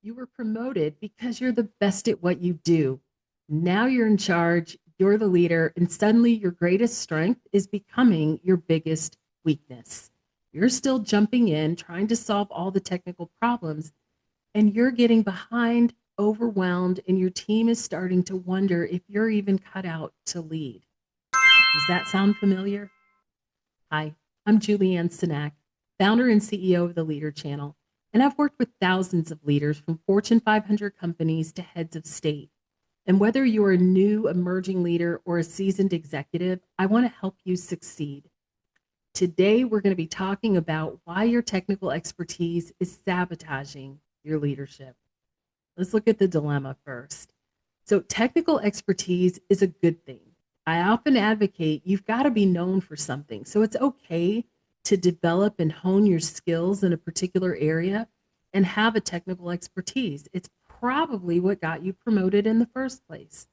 You were promoted because you're the best at what you do. Now you're in charge, you're the leader, and suddenly your greatest strength is becoming your biggest weakness. You're still jumping in, trying to solve all the technical problems, and you're getting behind, overwhelmed, and your team is starting to wonder if you're even cut out to lead. Does that sound familiar? Hi, I'm Julianne Sinak, founder and CEO of the Leader Channel, and I've worked with thousands of leaders from Fortune 500 companies to heads of state. And whether you're a new emerging leader or a seasoned executive, I want to help you succeed. Today, we're going to be talking about why your technical expertise is sabotaging your leadership. Let's look at the dilemma first. So, technical expertise is a good thing. I often advocate you've got to be known for something. So, it's okay to develop and hone your skills in a particular area and have a technical expertise. It's probably what got you promoted in the first place.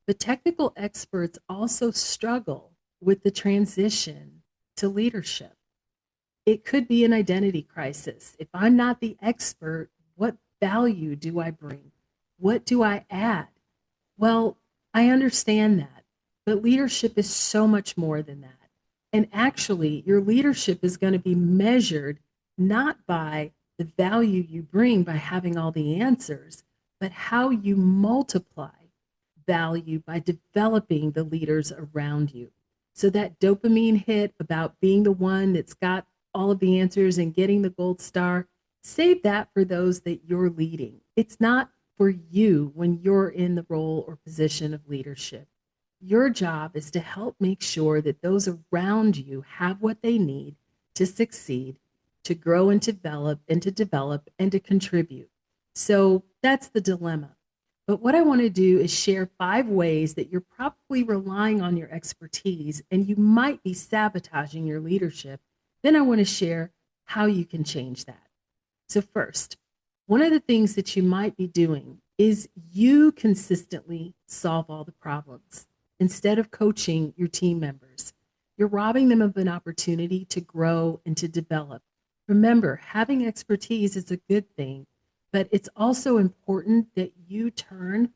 But technical experts also struggle with the transition to leadership. It could be an identity crisis. If I'm not the expert, what value do I bring? What do I add? Well, I understand that, but leadership is so much more than that. And actually, your leadership is going to be measured not by the value you bring by having all the answers, but how you multiply value by developing the leaders around you. So that dopamine hit about being the one that's got all of the answers and getting the gold star, save that for those that you're leading. It's not for you when you're in the role or position of leadership. Your job is to help make sure that those around you have what they need to succeed, to grow and develop and to contribute. So that's the dilemma. But what I want to do is share 5 ways that you're probably relying on your expertise and you might be sabotaging your leadership. Then I want to share how you can change that. So, first, one of the things that you might be doing is you consistently solve all the problems instead of coaching your team members. You're robbing them of an opportunity to grow and to develop. Remember, having expertise is a good thing, but it's also important that you turn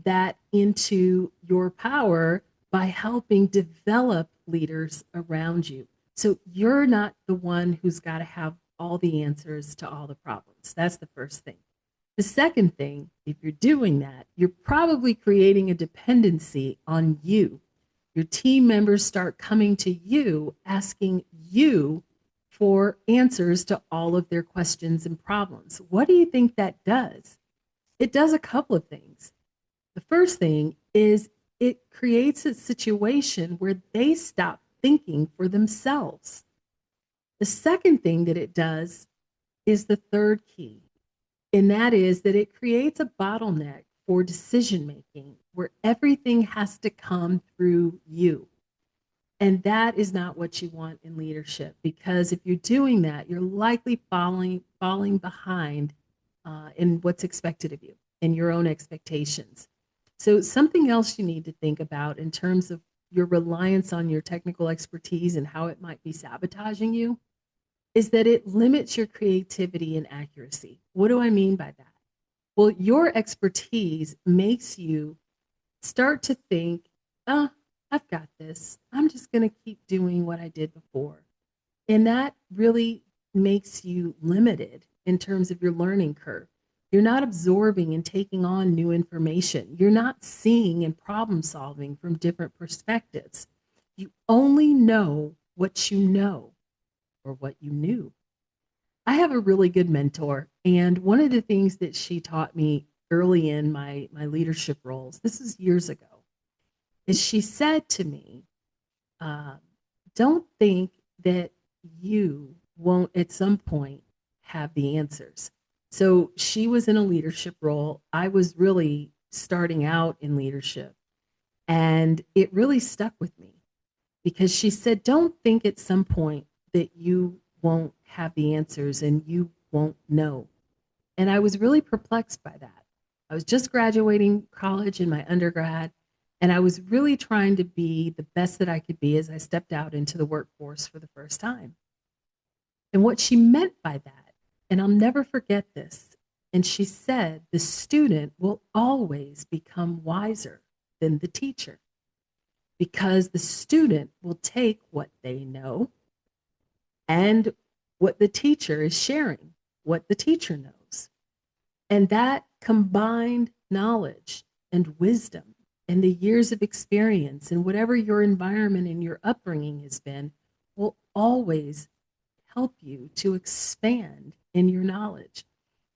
that into your power by helping develop leaders around you. So you're not the one who's got to have all the answers to all the problems. That's the first thing. The second thing, if you're doing that, you're probably creating a dependency on you. Your team members start coming to you, asking you for answers to all of their questions and problems. What do you think that does? It does a couple of things. The first thing is it creates a situation where they stop thinking for themselves. The second thing that it does is the third key, and that is that it creates a bottleneck for decision making where everything has to come through you. And that is not what you want in leadership, because if you're doing that, you're likely falling behind in what's expected of you and your own expectations. So something else you need to think about in terms of your reliance on your technical expertise and how it might be sabotaging you is that it limits your creativity and accuracy. What do I mean by that? Well, your expertise makes you start to think, oh, I've got this. I'm just going to keep doing what I did before. And that really makes you limited in terms of your learning curve. You're not absorbing and taking on new information. You're not seeing and problem solving from different perspectives. You only know what you know or what you knew. I have a really good mentor, and one of the things that she taught me early in my leadership roles, this is years ago, is she said to me, uh, don't think that you won't at some point have the answers. So she was in a leadership role. I was really starting out in leadership. And it really stuck with me because she said, don't think at some point that you won't have the answers and you won't know. And I was really perplexed by that. I was just graduating college in my undergrad, and I was really trying to be the best that I could be as I stepped out into the workforce for the first time. And what she meant by that, and I'll never forget this, And she said, the student will always become wiser than the teacher because the student will take what they know and what the teacher is sharing, what the teacher knows. And that combined knowledge and wisdom and the years of experience and whatever your environment and your upbringing has been will always help you to expand in your knowledge.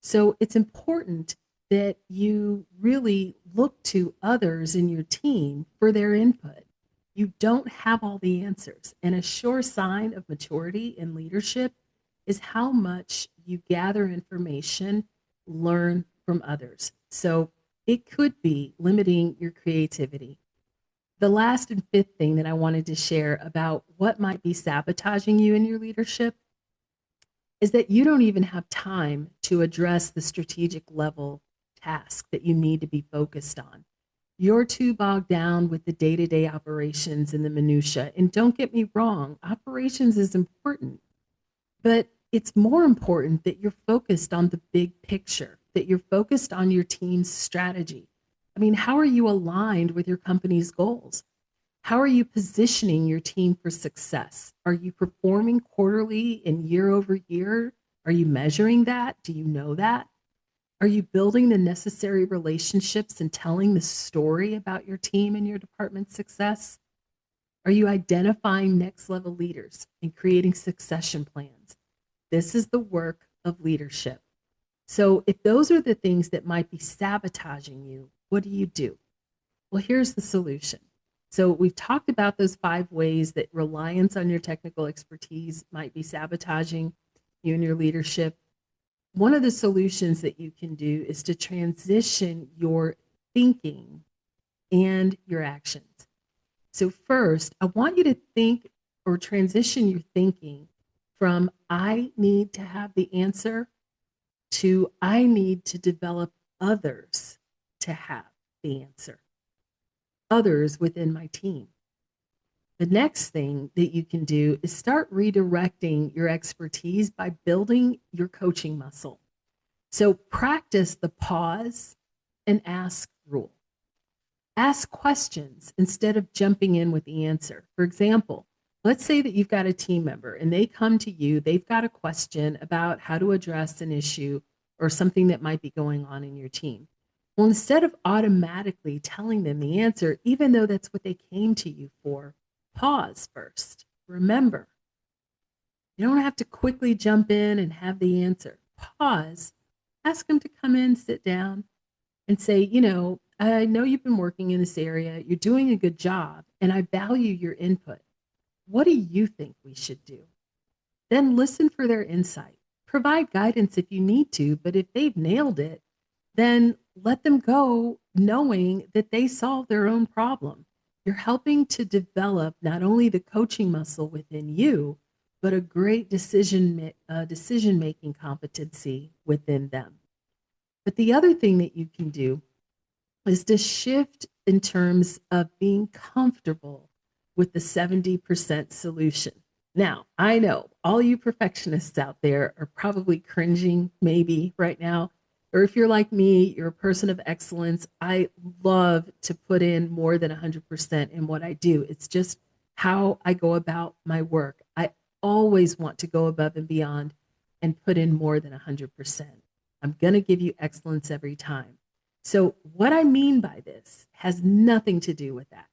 So it's important that you really look to others in your team for their input. You don't have all the answers. And a sure sign of maturity in leadership is how much you gather information, learn from others. So it could be limiting your creativity. The last and fifth thing that I wanted to share about what might be sabotaging you in your leadership is that you don't even have time to address the strategic level task that you need to be focused on. You're too bogged down with the day-to-day operations and the minutia. And don't get me wrong, operations is important, but it's more important that you're focused on the big picture, that you're focused on your team's strategy. I mean, how are you aligned with your company's goals? How are you positioning your team for success? Are you performing quarterly and year over year? Are you measuring that? Do you know that? Are you building the necessary relationships and telling the story about your team and your department's success? Are you identifying next level leaders and creating succession plans? This is the work of leadership. So if those are the things that might be sabotaging you, what do? Well, here's the solution. So we've talked about those 5 ways that reliance on your technical expertise might be sabotaging you and your leadership. One of the solutions that you can do is to transition your thinking and your actions. So first, I want you to think or transition your thinking from I need to have the answer to I need to develop others to have the answer, others within my team. The next thing that you can do is start redirecting your expertise by building your coaching muscle. So practice the pause and ask rule. Ask questions instead of jumping in with the answer. For example, let's say that you've got a team member and they come to you, they've got a question about how to address an issue or something that might be going on in your team. Well, instead of automatically telling them the answer, even though that's what they came to you for, pause first. Remember, you don't have to quickly jump in and have the answer. Pause, ask them to come in, sit down, and say, I know you've been working in this area, you're doing a good job, and I value your input. What do you think we should do? Then listen for their insight. Provide guidance if you need to, but if they've nailed it, then let them go knowing that they solved their own problem. You're helping to develop not only the coaching muscle within you, but a great decision-making competency within them. But the other thing that you can do is to shift in terms of being comfortable with the 70% solution. Now, I know all you perfectionists out there are probably cringing maybe right now. Or if you're like me, you're a person of excellence. I love to put in more than 100% in what I do. It's just how I go about my work. I always want to go above and beyond and put in more than 100%. I'm going to give you excellence every time. So what I mean by this has nothing to do with that.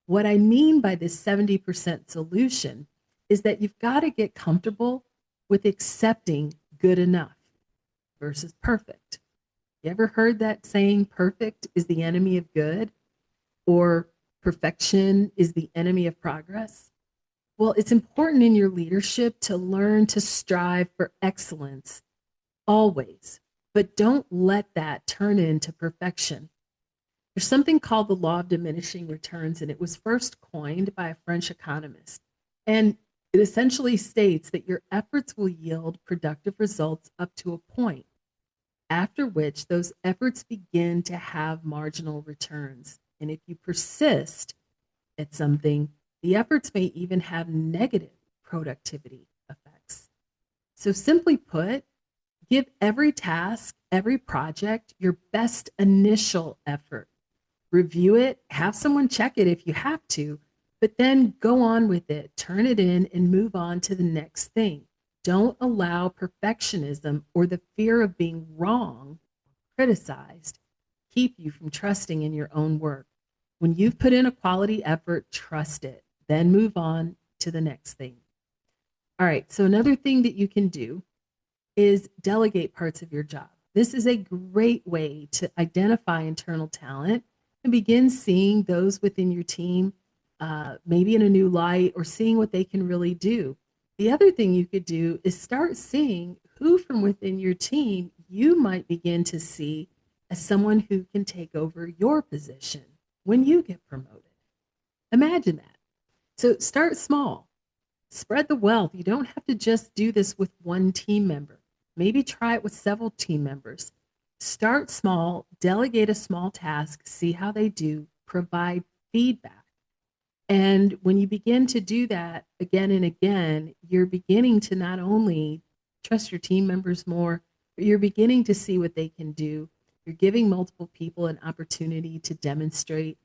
What I mean by this 70% solution is that you've got to get comfortable with accepting good enough versus perfect. You ever heard that saying, perfect is the enemy of good, or perfection is the enemy of progress? Well, it's important in your leadership to learn to strive for excellence always, but don't let that turn into perfection. There's something called the law of diminishing returns, and it was first coined by a French economist. And it essentially states that your efforts will yield productive results up to a point, after which those efforts begin to have marginal returns. And if you persist at something, the efforts may even have negative productivity effects. So simply put, give every task every project your best initial effort. Review it, have someone check it if you have to, but then go on with it, turn it in, and move on to the next thing. Don't allow perfectionism or the fear of being wrong, criticized, keep you from trusting in your own work. When you've put in a quality effort, trust it, then move on to the next thing. All right, so another thing that you can do is delegate parts of your job. This is a great way to identify internal talent and begin seeing those within your team, maybe in a new light or seeing what they can really do. The other thing you could do is start seeing who from within your team you might begin to see as someone who can take over your position when you get promoted. Imagine that. So start small, spread the wealth. You don't have to just do this with one team member. Maybe try it with several team members. Start small, delegate a small task, see how they do, provide feedback. And when you begin to do that again and again, you're beginning to not only trust your team members more, but you're beginning to see what they can do. You're giving multiple people an opportunity to demonstrate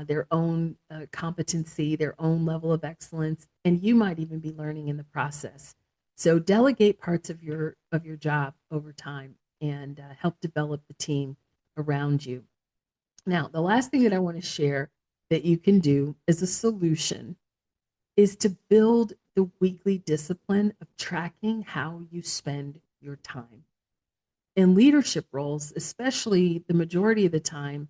their own competency, their own level of excellence, and you might even be learning in the process. So delegate parts of your job over time and help develop the team around you. Now, the last thing that I want to share that you can do as a solution is to build the weekly discipline of tracking how you spend your time. In leadership roles, especially the majority of the time,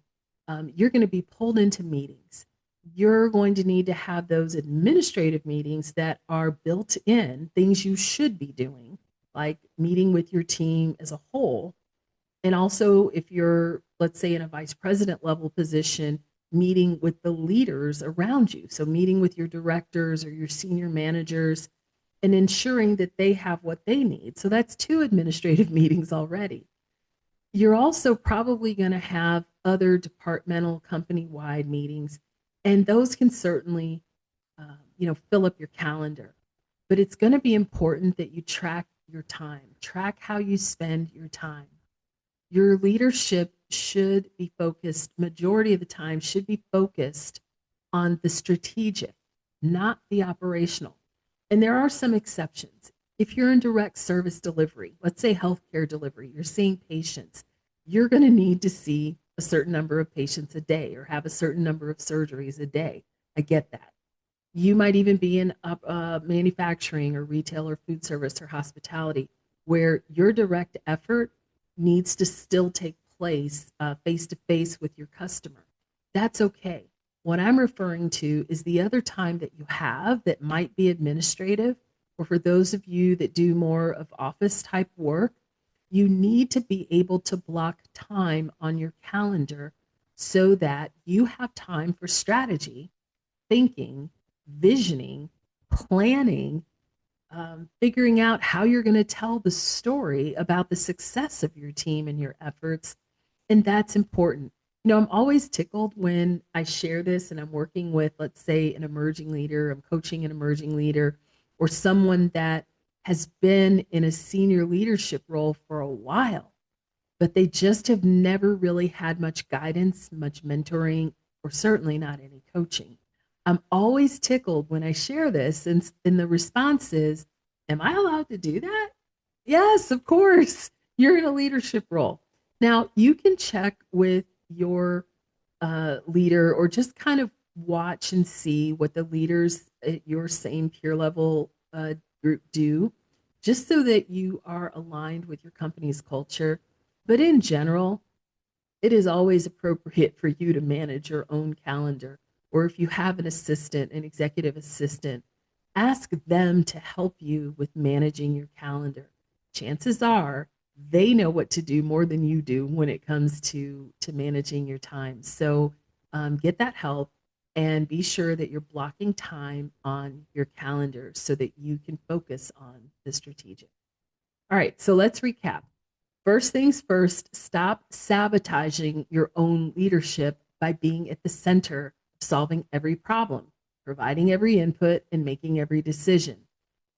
you're going to be pulled into meetings. You're going to need to have those administrative meetings that are built in, things you should be doing, like meeting with your team as a whole. And also, if you're, let's say, in a vice president level position, meeting with the leaders around you. So, meeting with your directors or your senior managers and ensuring that they have what they need. So, that's 2 administrative meetings already. You're also probably going to have other departmental company-wide meetings, and those can certainly, fill up your calendar. But it's going to be important that you track your time, track how you spend your time. Your leadership should be focused, majority of the time, should be focused on the strategic, not the operational. And there are some exceptions. If you're in direct service delivery, let's say healthcare delivery, you're seeing patients, you're going to need to see a certain number of patients a day or have a certain number of surgeries a day. I get that. You might even be in manufacturing or retail or food service or hospitality where your direct effort needs to still take place face to face with your customer. That's okay. What I'm referring to is the other time that you have that might be administrative, or for those of you that do more of office type work, you need to be able to block time on your calendar so that you have time for strategy, thinking, visioning, planning, figuring out how you're going to tell the story about the success of your team and your efforts. And that's important. I'm always tickled when I share this and I'm working with, let's say, an emerging leader, I'm coaching an emerging leader, or someone that has been in a senior leadership role for a while, but they just have never really had much guidance, much mentoring, or certainly not any coaching. I'm always tickled when I share this, and the response is, am I allowed to do that? Yes, of course. You're in a leadership role. Now, you can check with your leader or just kind of watch and see what the leaders at your same peer level group do, just so that you are aligned with your company's culture. But in general, it is always appropriate for you to manage your own calendar. Or if you have an assistant, an executive assistant, ask them to help you with managing your calendar. Chances are they know what to do more than you do when it comes to managing your time. So get that help and be sure that you're blocking time on your calendar so that you can focus on the strategic. All right, so let's recap. First things first, stop sabotaging your own leadership by being at the center of solving every problem, providing every input, and making every decision.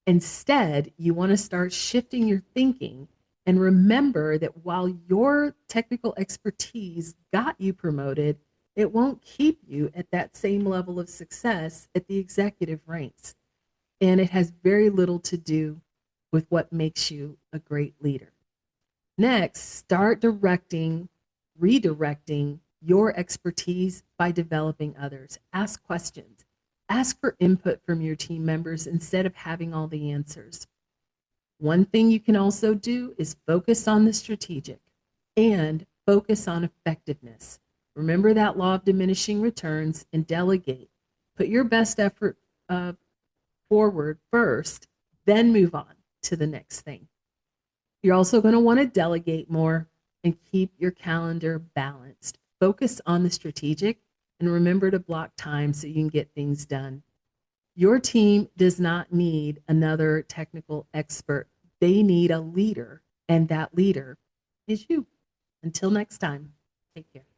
Instead, you want to start shifting your thinking And remember that while your technical expertise got you promoted, it won't keep you at that same level of success at the executive ranks. And it has very little to do with what makes you a great leader. Next, start redirecting your expertise by developing others. Ask questions. Ask for input from your team members instead of having all the answers. One thing you can also do is focus on the strategic and focus on effectiveness. Remember that law of diminishing returns and delegate. Put your best effort forward first, then move on to the next thing. You're also going to want to delegate more and keep your calendar balanced. Focus on the strategic and remember to block time so you can get things done. Your team does not need another technical expert. They need a leader, and that leader is you. Until next time, take care.